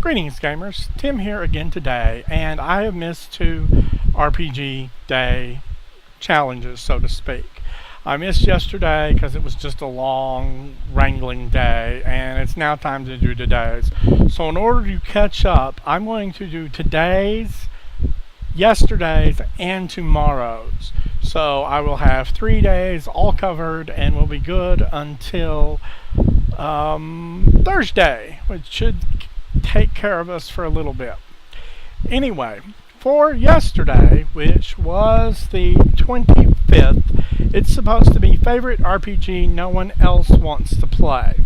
Greetings gamers, Tim here again today, and I have missed 2 RPG Day challenges, so to speak. I missed yesterday because it was just a long, wrangling day, and it's now time to do today's. So in order to catch up, I'm going to do today's, yesterday's, and tomorrow's. So I will have 3 days all covered, and we'll be good until Thursday, which should take care of us for a little bit. Anyway, for yesterday, which was the 25th, it's supposed to be favorite RPG no one else wants to play.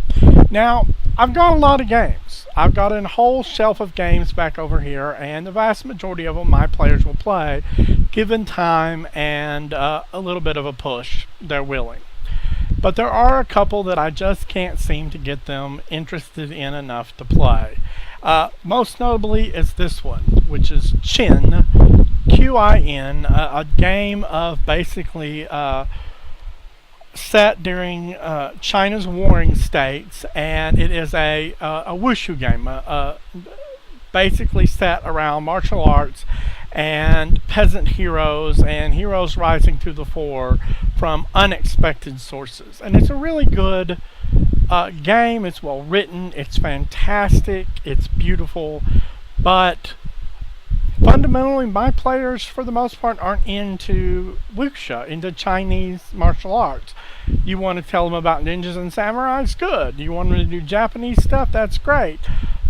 Now, I've got a lot of games. I've got a whole shelf of games back over here, and the vast majority of them my players will play, given time and a little bit of a push. They're willing. But there are a couple that I just can't seem to get them interested in enough to play. Most notably is this one, which is Qin, Qin, a game of basically set during China's warring states, and it is a wushu game, basically set around martial arts and peasant heroes and heroes rising to the fore from unexpected sources. And it's a really good game. It's well written, it's fantastic, it's beautiful, but fundamentally my players for the most part aren't into wuxia, into Chinese martial arts. You want to tell them about ninjas and samurais? Good. You want them to do Japanese stuff? That's great.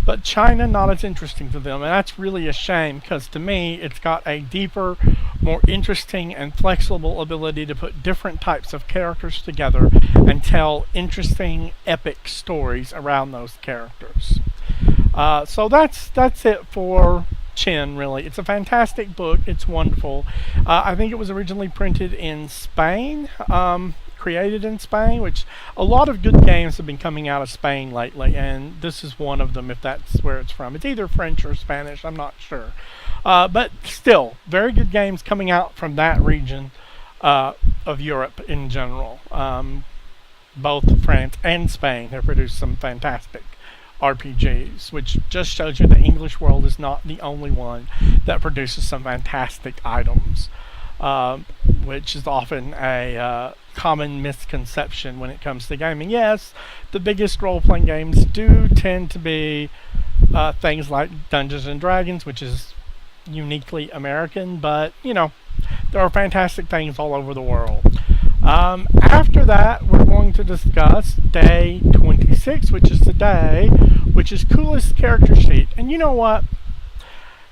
But China, not as interesting to them, and that's really a shame, because to me it's got a deeper, more interesting and flexible ability to put different types of characters together and tell interesting, epic stories around those characters. So that's it for Qin, really. It's a fantastic book. It's wonderful. I think it was originally printed in Spain, created in Spain, which a lot of good games have been coming out of Spain lately, and this is one of them, if that's where it's from. It's either French or Spanish, I'm not sure. But still, very good games coming out from that region of Europe in general. Both France and Spain have produced some fantastic RPGs, which just shows you the English world is not the only one that produces some fantastic items, which is often a common misconception when it comes to gaming. Yes, the biggest role-playing games do tend to be things like Dungeons and Dragons, which is uniquely American, but you know, there are fantastic things all over the world. After that, we're going to discuss day 26, which is today, which is coolest character sheet. And you know what?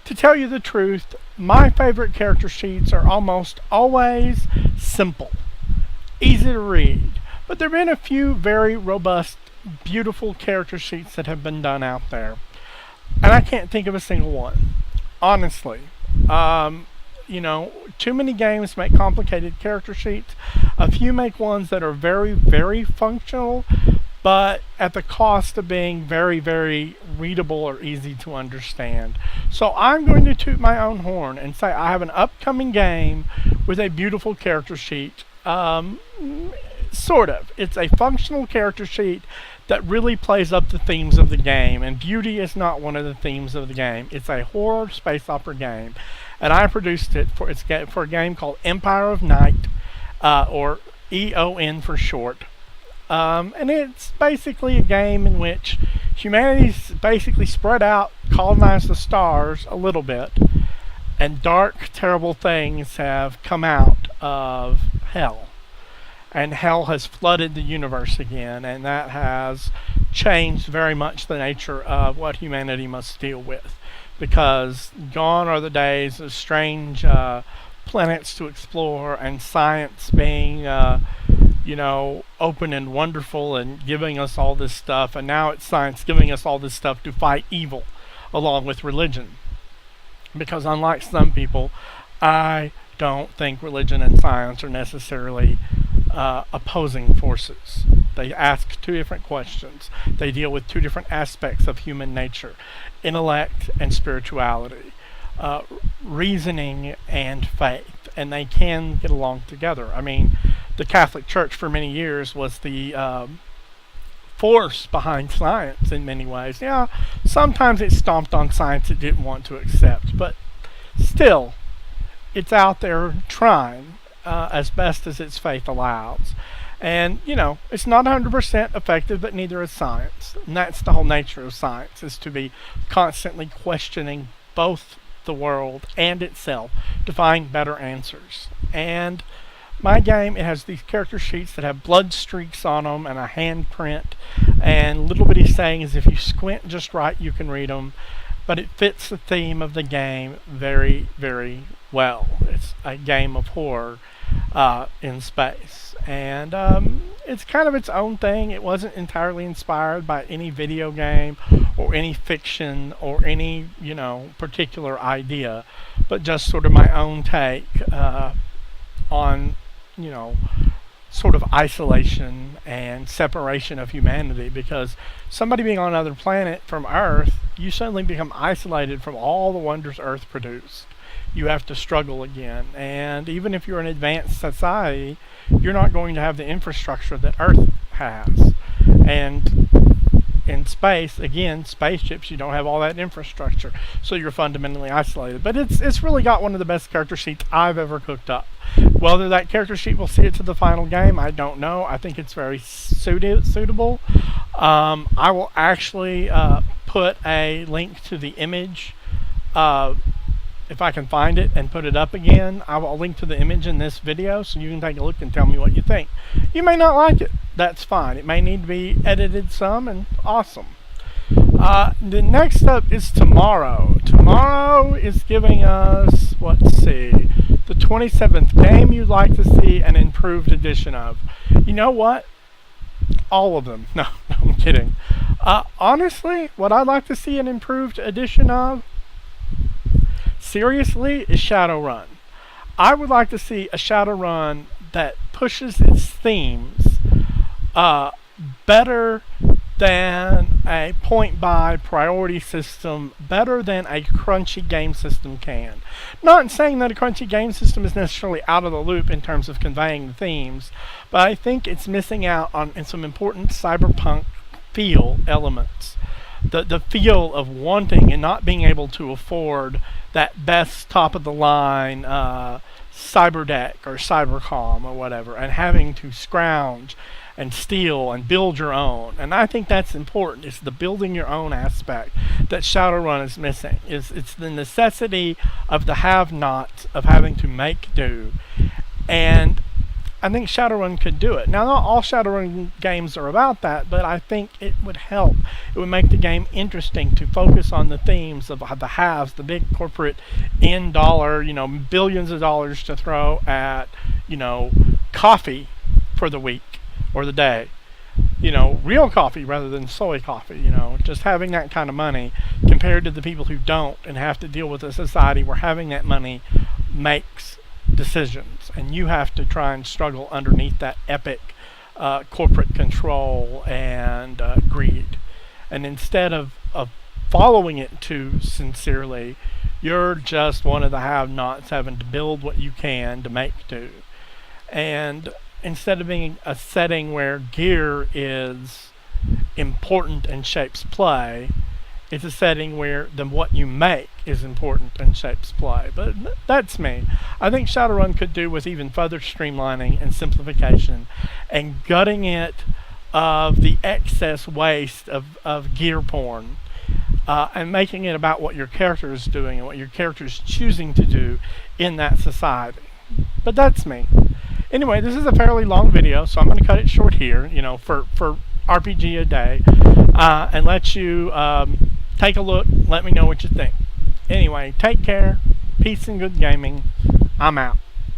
To tell you the truth, my favorite character sheets are almost always simple, easy to read. But there have been a few very robust, beautiful character sheets that have been done out there. And I can't think of a single one, honestly. You know, too many games make complicated character sheets. A few make ones that are very, very functional, but at the cost of being very, very readable or easy to understand. So I'm going to toot my own horn and say I have an upcoming game with a beautiful character sheet. Sort of. It's a functional character sheet that really plays up the themes of the game, and beauty is not one of the themes of the game. It's a horror space opera game, and I produced it for a game called Empire of Night, or EON for short. And it's basically a game in which humanity's basically spread out, colonized the stars a little bit, and dark, terrible things have come out of hell. And hell has flooded the universe again, and that has changed very much the nature of what humanity must deal with. Because gone are the days of strange planets to explore, and science being, you know, open and wonderful and giving us all this stuff. And now it's science giving us all this stuff to fight evil, along with religion. Because unlike some people, I don't think religion and science are necessarily opposing forces. They ask 2 different questions. They deal with 2 different aspects of human nature: intellect and spirituality, reasoning and faith, and they can get along together. I mean, the Catholic Church for many years was the force behind science in many ways. Yeah, sometimes it stomped on science it didn't want to accept, but still, it's out there trying as best as its faith allows. And, it's not 100% effective, but neither is science. And that's the whole nature of science, is to be constantly questioning both the world and itself to find better answers. And my game, it has these character sheets that have blood streaks on them and a handprint and little bitty sayings. If you squint just right, you can read them. But it fits the theme of the game very, very well. It's a game of horror in space. And it's kind of its own thing. It wasn't entirely inspired by any video game or any fiction or any, particular idea, but just sort of my own take on, sort of isolation and separation of humanity, because somebody being on another planet from Earth, you suddenly become isolated from all the wonders Earth produced. You have to struggle again, and even if you're an advanced society, you're not going to have the infrastructure that Earth has. And in space, again, spaceships, you don't have all that infrastructure, so you're fundamentally isolated. But it's really got one of the best character sheets I've ever cooked up. Whether that character sheet will see it to the final game, I don't know. I think it's very suitable. I will actually put a link to the image if I can find it and put it up again. I will link to the image in this video so you can take a look and tell me what you think. You may not like it. That's fine. It may need to be edited some, and awesome. The next up is tomorrow. Tomorrow is giving us, let's see, the 27th game you'd like to see an improved edition of. You know what? All of them. No, I'm kidding. Honestly, what I'd like to see an improved edition of, seriously, is Shadowrun. I would like to see a Shadowrun that pushes its themes better than a point-buy priority system, better than a crunchy game system can. Not saying that a crunchy game system is necessarily out of the loop in terms of conveying the themes, but I think it's missing out on some important cyberpunk feel elements. The feel of wanting and not being able to afford that best top-of-the-line cyberdeck or cybercom or whatever, and having to scrounge and steal and build your own. And I think that's important. It's the building your own aspect that Shadowrun is missing. It's the necessity of the have-nots of having to make do. And I think Shadowrun could do it. Now, not all Shadowrun games are about that, but I think it would help. It would make the game interesting to focus on the themes of the haves, the big corporate dollar, billions of dollars to throw at, coffee for the week or the day. Real coffee rather than soy coffee, just having that kind of money compared to the people who don't and have to deal with a society where having that money makes decisions, and you have to try and struggle underneath that epic corporate control and greed. And instead of following it too sincerely, you're just one of the have-nots having to build what you can to make do. And instead of being a setting where gear is important and shapes play, it's a setting where what you make is important and shapes play. But that's me. I think Shadowrun could do with even further streamlining and simplification and gutting it of the excess waste of gear porn and making it about what your character is doing and what your character is choosing to do in that society. But that's me. Anyway, this is a fairly long video, so I'm going to cut it short here, for RPG a day, and let you take a look, let me know what you think. Anyway, take care, peace and good gaming. I'm out.